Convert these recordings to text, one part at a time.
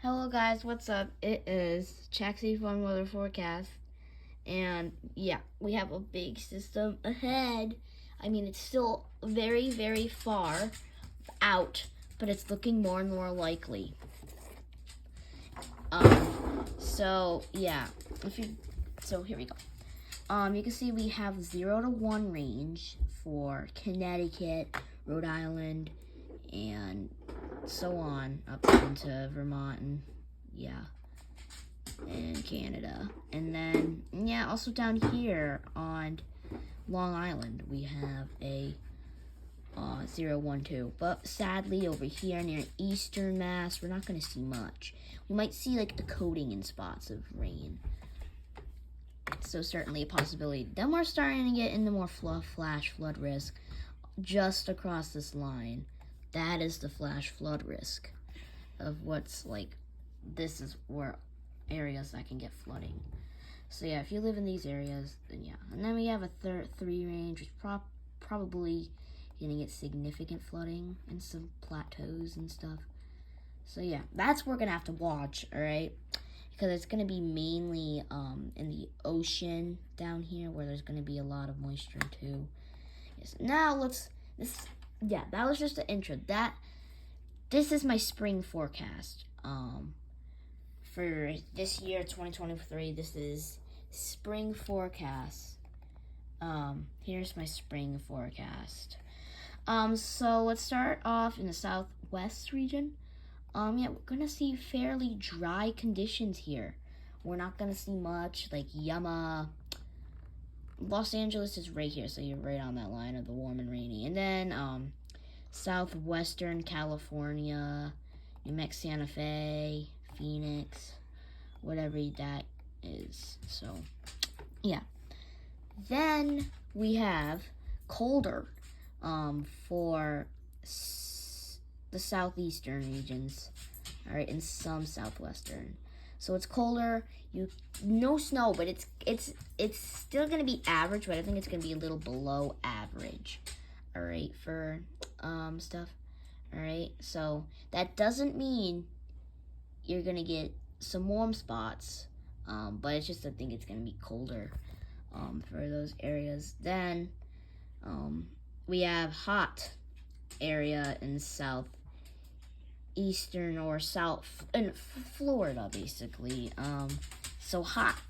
Hello guys, what's up? It is Chaxi from Weather Forecast, and yeah, we have a big system ahead. I mean, it's still very, very far out, but it's looking more and more likely. So yeah, so here we go. You can see we have 0 to 1 range for Connecticut, Rhode Island, and so on up into Vermont and and Canada. And then also down here on Long Island we have a 0, 1, 2. But sadly over here near Eastern Mass we're not going to see much. We might see like a coating in spots of rain. So certainly a possibility. Then we're starting to get into more flash flood risk just across this line. That is the flash flood risk of what's like, this is where areas that can get flooding. So yeah, if you live in these areas, then yeah. And then we have a 3 range, which probably gonna get significant flooding and some plateaus and stuff. So yeah, that's what we're gonna have to watch, all right? Because it's gonna be mainly in the ocean down here where there's gonna be a lot of moisture too. Yes. Now that was just the intro. This is my spring forecast. For this year, 2023, this is spring forecast. Here's my spring forecast. So let's start off in the southwest region. We're gonna see fairly dry conditions here. We're not gonna see much like Yuma. Los Angeles is right here, so you're right on that line of the warm and rainy. And then southwestern California, New Mexico, Santa Fe, Phoenix, whatever that is. So yeah. Then we have colder for the southeastern regions, all right, and some southwestern. So it's colder. No snow, but it's still gonna be average, but I think it's gonna be a little below average. All right, for stuff. All right, so that doesn't mean you're gonna get some warm spots, but it's just I think it's gonna be colder for those areas. Then we have hot area in southeastern or south in Florida, basically. So hot.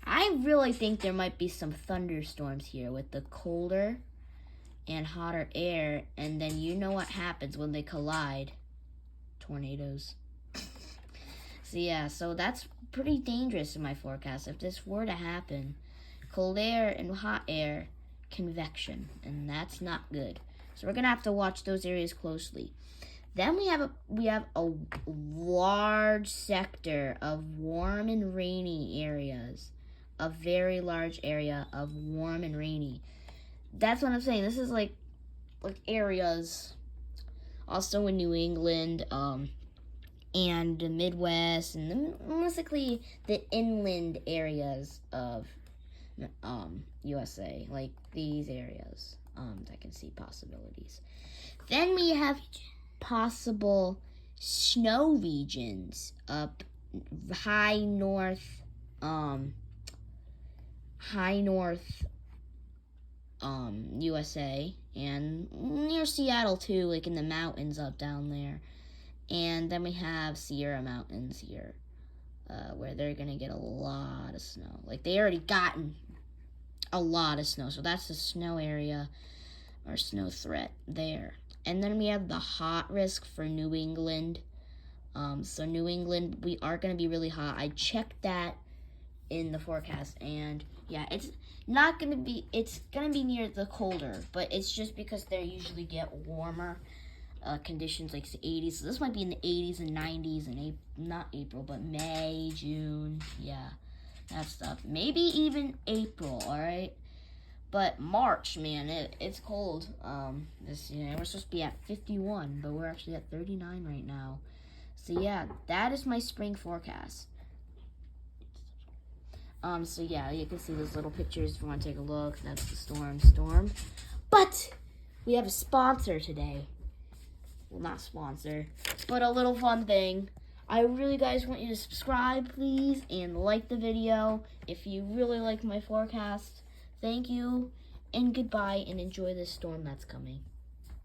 I really think there might be some thunderstorms here with the colder and hotter air, and then you know what happens when they collide? Tornadoes. So yeah, so that's pretty dangerous in my forecast. If this were to happen, cold air and hot air, convection, and that's not good. So we're gonna have to watch those areas closely. Then we have a large sector of warm and rainy areas, a very large area of warm and rainy. That's what I'm saying. This is like areas also in New England, and the Midwest, and basically the inland areas of USA, like these areas that can see possibilities. Then we have possible snow regions up high north USA, and near Seattle too, like in the mountains up down there. And then we have Sierra Mountains here, where they're gonna get a lot of snow. Like they already gotten a lot of snow, so that's the snow area or snow threat there. And then we have the hot risk for New England. So New England, we are gonna be really hot. I checked that in the forecast, and yeah, it's gonna be near the colder, but it's just because they usually get warmer conditions, like the 80s. So this might be in the 80s and 90s in not April, but May, June, yeah, that stuff. Maybe even April, all right? But March, man, it's cold. This year we're supposed to be at 51, but we're actually at 39 right now. So yeah, that is my spring forecast. So yeah, you can see those little pictures if you want to take a look. That's the storm. But we have a sponsor today. Well, not sponsor, but a little fun thing. I really guys want you to subscribe, please, and like the video if you really like my forecast. Thank you, and goodbye, and enjoy this storm that's coming.